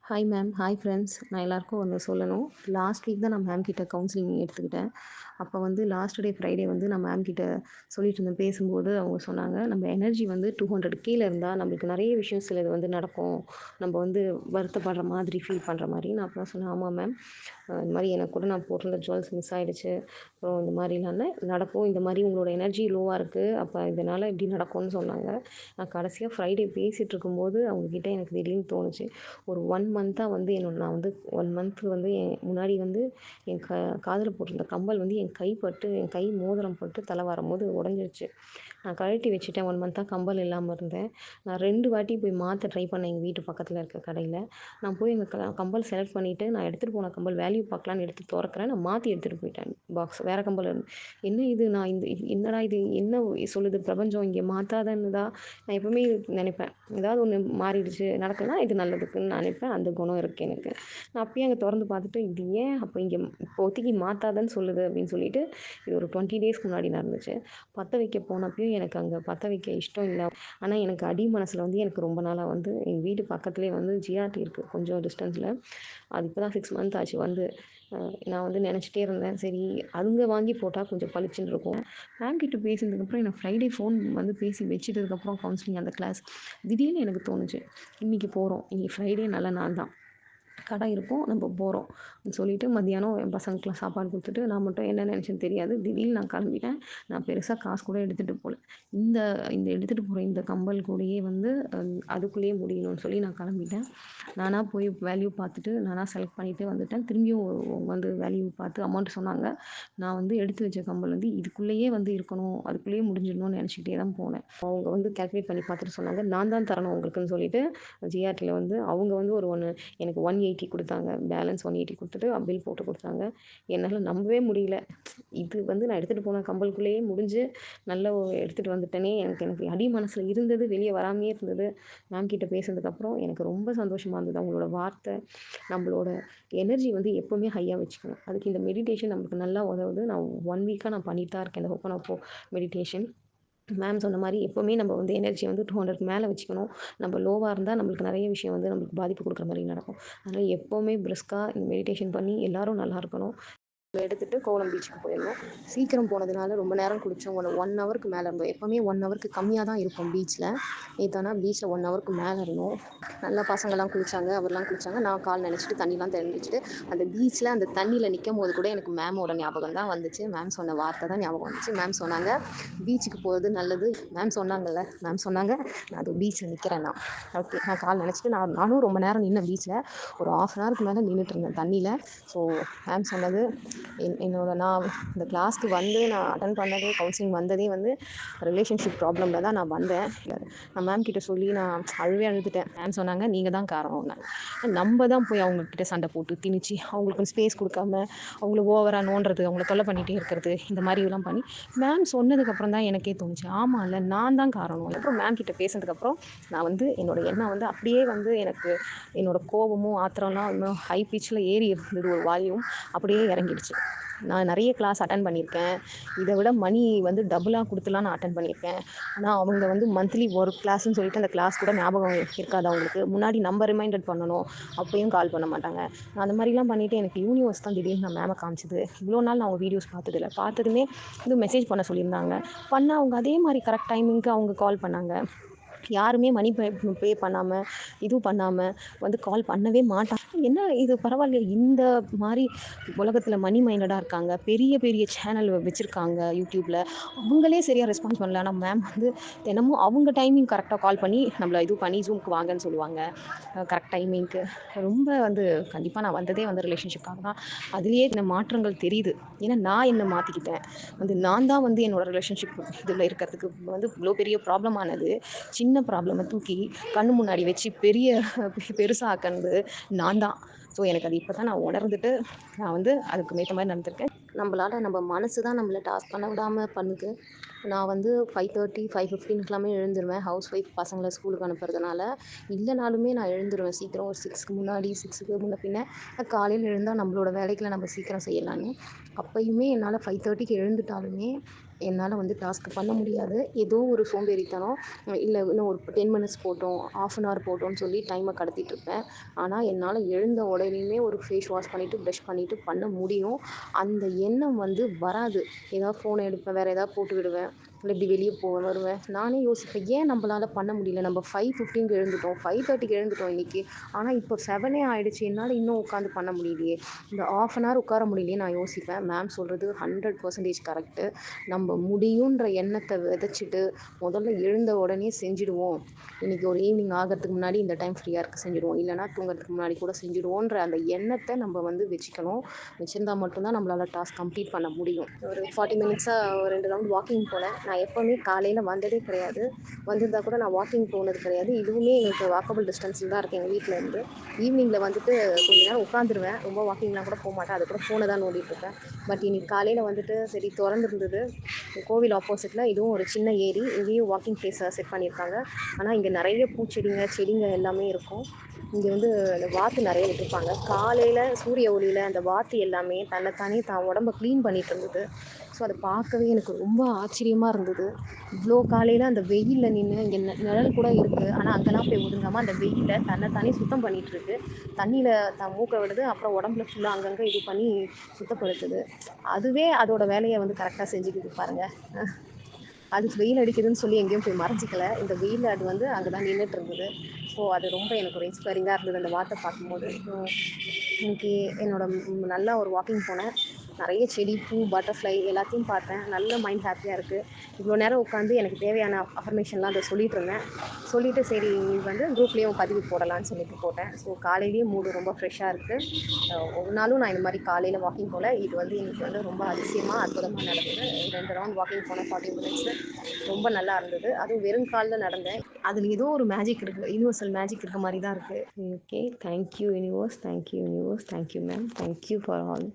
Hi ma'am, hi friends. நான் எல்லாருக்கும் ஒன்று சொல்லணும். லாஸ்ட் வீக் தான் நான் மேம் கிட்ட கவுன்சிலிங் எடுத்துக்கிட்டேன். அப்போ வந்து லாஸ்ட் டே ஃப்ரைடே வந்து நான் மேம் கிட்ட சொல்லிட்டு இருந்தேன். பேசும்போது அவங்க சொன்னாங்க, "நம்ம எனர்ஜி வந்து 200 கீழ இருந்தா நம்மளுக்கு நெறைய விஷயம் சிலது வந்து நடக்கும். நம்ம வந்து வருத்தப்படுற மாதிரி, ஃபீல் பண்ணுற மாரி." நான் அப்ப தான் சொன்னேன், "ஆமா மேம். இந்த மாரி எனக்கு கூட நான் போட்டிருந்த ஜுவல்ஸ் மிஸ் ஆயிடுச்சு. அப்புறம் இந்த மாதிரிலாம் நடக்கும். இந்த மாரி உங்களோட எனர்ஜி லோவா இருக்கு. அப்போ இதனால இப்படி நடக்கும்னு சொன்னாங்க." நான் கடைசியா ஃப்ரைடே பேசிட்டு இருக்கும்போது அவங்க கிட்ட எனக்கு திடீர்னு தோணுச்சு. ஒரு 1 மந்த்தா வந்து நான் வந்து 1 மந்த் வந்து முன்னாடி வந்து என் காதுல போட்டிருந்த கம்மல் வந்து என் கை பட்டு, என் கை மோதிரம் பட்டு தலை வாரும்போது உடைஞ்சிருச்சு. நான் கழட்டி வச்சுட்டேன். 1 மந்த்தா கம்மல் இல்லாம இருந்தேன். நான் 2 வாட்டி போய் மாத்த ட்ரை பண்ணேன் எங்க வீட்டு பக்கத்துல இருக்க கடையில. நான் போய் எங்க கம்மல் செலக்ட் பண்ணிட்டு, நான் எடுத்துட்டு போன கம்மல் வேல்யூ பார்க்கலான்னு எடுத்து தொறக்கிறேன். நான் மாத்தி எடுத்துட்டு போயிட்டேன் பாக்ஸ். வேற கம்மல் என்ன இது நான் என்னடா இது என்ன சொல்லுது பிரபஞ்சம் இங்க மாத்தாதன்னுதா? நான் எப்பவுமே நினைப்பேன். ஏதாவது ஒண்ணு மாறிடுச்சு, நடக்குதுன்னா இது நல்லதுக்குன்னு நான் நினைப்பேன். அந்த குணம் இருக்கு எனக்கு. நான் அப்பயே அங்க தொறந்து பார்த்துட்டு, இது ஏன் அப்ப இங்க இப்போதைக்கு மாத்தாதன்னு சொல்லுது அப்படின்னு சொல்லிட்டு, இது ஒரு 20 டேஸ்க்கு முன்னாடி நடந்துச்சு. பத்த வைக்க போனப்பயும் எனக்கு அங்க பத்த வைக்க இஷ்டம் இல்ல. ஆனா எனக்கு அடி மனசுல வந்து எனக்கு ரொம்ப நாளா வந்து எங்க வீட்டு பக்கத்திலேயே வந்து ஜிஆர்டி இருக்கு. கொஞ்சம் டிஸ்டன்ஸ்ல. அது இப்ப தான் 6 மந்த் ஆச்சு வந்து. நான் வந்து நினச்சிட்டே இருந்தேன். சரி அங்க வாங்கி போட்டா கொஞ்சம் பளிச்சுன்னு இருக்கும். மேம் கிட்ட பேசினதுக்கப்புறம் எனக்கு ஃப்ரைடே ஃபோன் வந்து பேசி வச்சுட்டதுக்கப்புறம் கவுன்சிலிங் அந்த கிளாஸ். திடீர்னு எனக்கு தோணுச்சு. இன்னைக்கு போறோம். இன்னைக்கு ஃப்ரைடே நல்ல நாள் தான். கடை இருக்கும். நம்ம போறோம். சொல்லிட்டு மத்தியானம் என் பசங்களுக்குலாம் சாப்பாடு குடுத்துட்டு, நான் மட்டும் என்ன நினச்சேன்னு தெரியாது. திடீர்னு நான் கிளம்பிட்டேன். நான் பெருசா காசு கூட எடுத்துட்டு போல. இந்த இந்த எடுத்துட்டு போற இந்த கம்பல் கூடயே வந்து அதுக்குள்ளேயே முடியணும்னு சொல்லி நான் கிளம்பிட்டேன். நானா போய் வேல்யூ பார்த்துட்டு, நானா செலக்ட் பண்ணிட்டு வந்துட்டேன். திரும்பியும் வந்து வேல்யூ பார்த்து அமௌண்ட் சொன்னாங்க. நான் வந்து எடுத்து வச்ச கம்பல் வந்து இதுக்குள்ளேயே வந்து இருக்கணும். அதுக்குள்ளேயே முடிஞ்சிடணும்னு நினச்சுக்கிட்டே தான் போனேன். அவங்க வந்து கால்குலேட் பண்ணி பார்த்துட்டு சொன்னாங்க, "நான் தான் தரணும் உங்களுக்குன்னு" சொல்லிட்டு ஜிஆர்டில வந்து அவங்க வந்து எனக்கு 180 குடுத்தாங்க. பேலன்ஸ் 180 குடுத்துட்டு பில் போட்டு குடுத்தாங்க. என்னால நம்பவே முடியல. இது வந்து நான் எடுத்துட்டு போன கம்பல்குள்ளேயே முடிஞ்சு, நல்ல எடுத்துட்டு வந்துட்டேனே! எனக்கு எனக்கு அடி மனசுல இருந்தது வெளிய வராமயே இருந்தது. மேம் கிட்ட பேசுனதுக்கப்புறம் எனக்கு ரொம்ப சந்தோஷமா இருந்தது. அவங்களோட வார்த்தை, நம்மளோட எனர்ஜி வந்து எப்பவுமே ஹையா வச்சுக்கணும். அதுக்கு இந்த மெடிடேஷன் நமக்கு நல்லா உதவுது. நான் 1 வீக்கா நான் பண்ணிட்டு தான் இருக்கேன். இந்த ஹோப்பனோப்போ மெடிடேஷன். மேம் சொன்ன மாரி எப்பவுமே நம்ம வந்து எனர்ஜிய வந்து 200க்கு மேல வச்சுக்கணும். நம்ம லோவா இருந்தா நம்மளுக்கு நெறைய விஷயம் வந்து நம்மளுக்கு பாதிப்பு குடுக்குற மாரி நடக்கும். அதனால எப்பவுமே பிரிஸ்கா இந்த மெடிடேஷன் பண்ணி எல்லாரும் நல்லா இருக்கணும். எடுத்துட்டு கோவளம் பீச்சுக்கு போயிருந்தோம். சீக்கிரம் போனதுனால ரொம்ப நேரம் குளிச்சோம். ஒரு 1 ஹவருக்கு மேல இருந்தோம். எப்பவுமே 1 ஹவருக்கு கம்மியா தான் இருப்போம் பீச்ல. நேத்து ஆனா பீச்ல 1 ஹவருக்கு மேல இருந்தோம். நல்லா பசங்கலாம் குளிச்சாங்க, அவர்லாம் குளிச்சாங்க. நான் கால் நனைச்சுட்டு தண்ணிலாம் தெளிச்சுட்டு, அந்த பீச்ல அந்த தண்ணியில நிக்கும்போது கூட எனக்கு மேமோட ஞாபகம் தான் வந்துச்சு. மேம் சொன்ன வார்த்தை தான் ஞாபகம் வந்துச்சு. மேம் சொன்னாங்க, "பீச்சுக்கு போறது நல்லது." மேம் சொன்னாங்கல்ல, மேம் சொன்னாங்க, "நான் அது பீச்ல நிக்கிறேன் நான்." ஓகே. நான் கால் நனைச்சுட்டு நானும் ரொம்ப நேரம் நின்னேன் பீச்ல. ஒரு 1/2 அன் ஹவருக்கு மேல நின்னுட்டு இருந்தேன் தண்ணியில. ஸோ மேம் சொன்னது நான் இந்த கிளாஸ்க்கு வந்து நான் அட்டெண்ட் பண்ணதே கவுன்சிலிங் வந்ததே வந்து ரிலேஷன்ஷிப் ப்ராப்ளம்ல தான் நான் வந்தேன். நான் மேம் கிட்ட சொல்லி நான் அழுவே அழுதுட்டேன். மேம் சொன்னாங்க, "நீங்க தான் காரணம்னாங்க." நம்ம தான் போய் அவங்க கிட்ட சண்டை போட்டு திணிச்சு அவங்களுக்கு ஸ்பேஸ் கொடுக்காம அவங்கள ஓவரா நோண்டுறது, அவங்கள தொல்லை பண்ணிட்டே இருக்கிறது, இந்த மாதிரிலாம் பண்ணி மேம் சொன்னதுக்கப்புறம் தான் எனக்கே தோணுச்சு, ஆமாம்ல நான் தான் காரணம். அப்புறம் மேம் கிட்ட பேசினதுக்கப்புறம் நான் வந்து என்னோட எண்ணம் வந்து அப்படியே வந்து எனக்கு என்னோட கோபமும் ஆத்திரம்லாம் இன்னும் ஹை பிச்சில் ஏறி இருந்தது ஒரு வால்யூம் அப்படியே இறங்கிடுச்சு. நான் நிறைய கிளாஸ் அட்டன் பண்ணியிருக்கேன். இதை விட மணி வந்து டபுளாக கொடுத்துலாம் நான் அட்டன் பண்ணியிருக்கேன். ஆனால் அவங்க வந்து மந்த்லி ஒரு கிளாஸ்ன்னு சொல்லிட்டு அந்த கிளாஸ் கூட ஞாபகம் இருக்காது அவங்களுக்கு. முன்னாடி நம்ம ரிமைண்டட் பண்ணணும், அப்பயும் கால் பண்ண மாட்டாங்க. நான் அந்த மாதிரிலாம் பண்ணிவிட்டு எனக்கு யூனிவர்ஸ் தான் திடீர்னு நான் மேமை காமிச்சிது. இவ்வளோ நாள் நான் அவங்க வீடியோஸ் பார்த்ததில்ல. பார்த்ததுமே இது மெசேஜ் பண்ண சொல்லியிருந்தாங்க. பண்ணால் அவங்க அதே மாதிரி கரெக்ட் டைமிங்க்கு அவங்க கால் பண்ணாங்க. யாருமே மணி பே பண்ணாமல் இதுவும் பண்ணாமல் வந்து கால் பண்ணவே மாட்டாங்க. என்ன இது பரவாயில்லையே, இந்த மாதிரி உலகத்தில் மணி மைண்டடாக இருக்காங்க, பெரிய பெரிய சேனல் வச்சுருக்காங்க யூடியூப்பில், அவங்களே சரியாக ரெஸ்பான்ஸ் பண்ணல. ஆனால் மேம் வந்து தினமும் அவங்க டைமிங் கரெக்டாக கால் பண்ணி நம்மளை இது பண்ணி ஜூமுக்கு வாங்கன்னு சொல்லுவாங்க கரெக்ட் டைமிங்க்கு. ரொம்ப வந்து கண்டிப்பாக நான் வந்ததே வந்து ரிலேஷன்ஷிப்காக தான். அதுலேயே இந்த மாற்றங்கள் தெரியுது. ஏன்னா நான் என்னை மாற்றிக்கிட்டேன். வந்து நான் தான் வந்து என்னோடய ரிலேஷன்ஷிப் இதில் இருக்கிறதுக்கு வந்து இவ்வளோ பெரிய ப்ராப்ளம் ஆனது. சின்ன ப்ராப்ளமை தூக்கி கண்ணு முன்னாடி வச்சு பெருசாக்குனது நான் தான். ஸோ எனக்கு அது இப்போ தான் நான் உணர்ந்துட்டு நான் வந்து அதுக்கு ஏற்ற மாதிரி நடந்திருக்கேன். நம்ம மனசு தான் நம்மளை டாஸ்க் பண்ண விடாமல் பண்ணுது. நான் வந்து 5:30, 5:15க்கெல்லாமே எழுந்துருவேன். ஹவுஸ் ஒய்ஃப் பசங்கள ஸ்கூலுக்கு அனுப்புறதுனால. இல்லனாலுமே நான் எழுந்துருவேன் சீக்கிரம். ஒரு 6க்கு முன்னாடி, 6க்கு முன்ன பின்ன. காலையில எழுந்தா நம்மளோட வேலைகள நம்ம சீக்கிரம் செய்யலான்னு. அப்பயுமே என்னால 5:30க்கு எழுந்துட்டாலுமே, என்னால வந்து டாஸ்க் பண்ண முடியாது. ஏதோ ஒரு சோம்பேறித்தனம். இல்ல இன்னும் ஒரு 10 மினிட்ஸ் போட்டோம், 1/2 அன் ஹவர் போட்டோம்ன்னு சொல்லி டைம கடத்திட்டுருப்பேன். ஆனா, என்னால எழுந்த உடனேயுமே ஒரு ஃபேஸ் வாஷ் பண்ணிட்டு, பிரஷ் பண்ணிட்டு பண்ண முடியும். அந்த எண்ணம் வந்து வராது. ஏதாவது ஃபோன எடுப்பேன், வேற ஏதாவது போட்டு விடுவேன். இல்ல இப்படி வெளிய போவேன், வருவேன். நானே யோசிப்பேன், ஏன் நம்மளால பண்ண முடியல? நம்ம 5:15க்கு எழுந்துட்டோம், 5:30க்கு எழுந்துட்டோம் இன்னைக்கு. ஆனா, இப்போ 7 ஆயிடுச்சு. என்னால இன்னும் உட்காந்து பண்ண முடியலையே. இந்த 1/2 அன் ஹவர் உட்கார முடியலையே நான் யோசிப்பேன். மேம் சொல்றது 100% கரெக்ட்டு. நம்ம முடியுன்ற எண்ணத்த விதைச்சிட்டு, முதல்ல எழுந்த உடனே செஞ்சுடுவோம். இன்னைக்கு ஒரு ஈவினிங் ஆகறதுக்கு முன்னாடி இந்த டைம் ஃப்ரீயா இருக்கு செஞ்சுடுவோம். இல்லன்னா தூங்குறதுக்கு முன்னாடி கூட செஞ்சுடுவோன்ற அந்த எண்ணத்த நம்ம வந்து வச்சுக்கணும். வச்சிருந்தா மட்டும் தான் நம்மளால டாஸ்க் கம்ப்ளீட் பண்ண முடியும். ஒரு 40 மினிட்ஸா ஒரு 2 ரவுண்ட் வாக்கிங் போனேன். நான் எப்பவுமே காலையில வந்ததே கிடையாது. வந்திருந்தா கூட நான் வாக்கிங் போனது கிடையாது. இதுவுமே எங்களுக்கு வாக்கபிள் டிஸ்டன்ஸ்ல தான் இருக்கு எங்க வீட்ல இருந்து. ஈவினிங்ல வந்துட்டு கொஞ்ச நேரம் உட்காந்துருவேன். ரொம்ப வாக்கிங்லாம் கூட போமாட்டேன். அது கூட ஃபோன தான் நோண்டிட்டு இருப்பேன். பட் இன்னைக்கு காலையில வந்துட்டு சரி தொறந்திருந்தது. கோவில் ஆப்போசிட்ல இதுவும் ஒரு சின்ன ஏரி. இங்கேயும் வாக்கிங் பிளேஸ் செட் பண்ணியிருக்காங்க. ஆனா இங்க நெறைய பூச்செடிங்க, செடிங்க எல்லாமே இருக்கும். இங்க வந்து அந்த வாத்து நெறைய விட்டுருப்பாங்க. காலையில சூரிய ஒளியில அந்த வாத்து எல்லாமே தன்னைத்தானே தான் உடம்ப கிளீன் பண்ணிட்டு இருந்தது. ஸோ அத பார்க்கவே எனக்கு ரொம்ப ஆச்சரியமா இருந்தது. இவ்ளோ காலையில அந்த வெயில்ல நின்னு இங்க நிழல் கூட இருக்கு. ஆனா அங்கலாம் போய் ஒதுங்காம அந்த வெயில்ல தன்னைத்தானே சுத்தம் பண்ணிட்டு இருக்கு. தண்ணீல தான் மூக்க விடுது. அப்புறம் உடம்புல ஃபுல்லா அங்கங்க இது பண்ணி சுத்தப்படுத்துது. அதுவே அதோட வேலைய வந்து கரெக்ட்டா செஞ்சுக்குது பாருங்க. அது வெயில் அடிக்குதுன்னு சொல்லி எங்கேயும் போய் மறைஞ்சிக்கல. இந்த வெயில்ல அது வந்து அங்க தான் நின்னுட்டு இருந்தது. ஸோ அது ரொம்ப எனக்கு ஒரு இன்ஸ்பைரிங்கா இருந்தது அந்த வாத்த பார்க்கும்போது. இன்னைக்கு என்னோட நல்லா ஒரு வாக்கிங் போனேன். நெறைய செடி, பூ, பட்டர்ஃப்ளை எல்லாத்தையும் பார்த்தேன். நல்ல மைண்ட் ஹேப்பியா இருக்கு. இவ்வளோ நேரம் உட்காந்து எனக்கு தேவையான அஃபர்மேஷன்லாம் அத சொல்லிட்டு இருந்தேன். சொல்லிட்டு சரி வந்து குரூப்லேயும் பதிவு போடலான்னு சொல்லிட்டு போட்டேன். ஸோ காலையிலேயே மூடு ரொம்ப ஃப்ரெஷ்ஷாக இருக்கு. ஒரு நாளும் நான் இந்த மாதிரி காலையில் வாக்கிங் போல. இது வந்து இன்னைக்கு வந்து ரொம்ப அதிசயமாக அற்புதமாக நடந்தது. 2 ரவுண்ட் வாக்கிங் போனேன் 40 மினிட்ஸு. ரொம்ப நல்லா இருந்தது. அதுவும் வெறும் காலில் நடந்தேன். அதில் ஏதோ ஒரு மேஜிக் இருக்குது. யூனிவர்சல் மேஜிக் இருக்க மாதிரி தான் இருக்குது. Okay, thank you universe, thank you universe, thank you ma'am, thank you for all.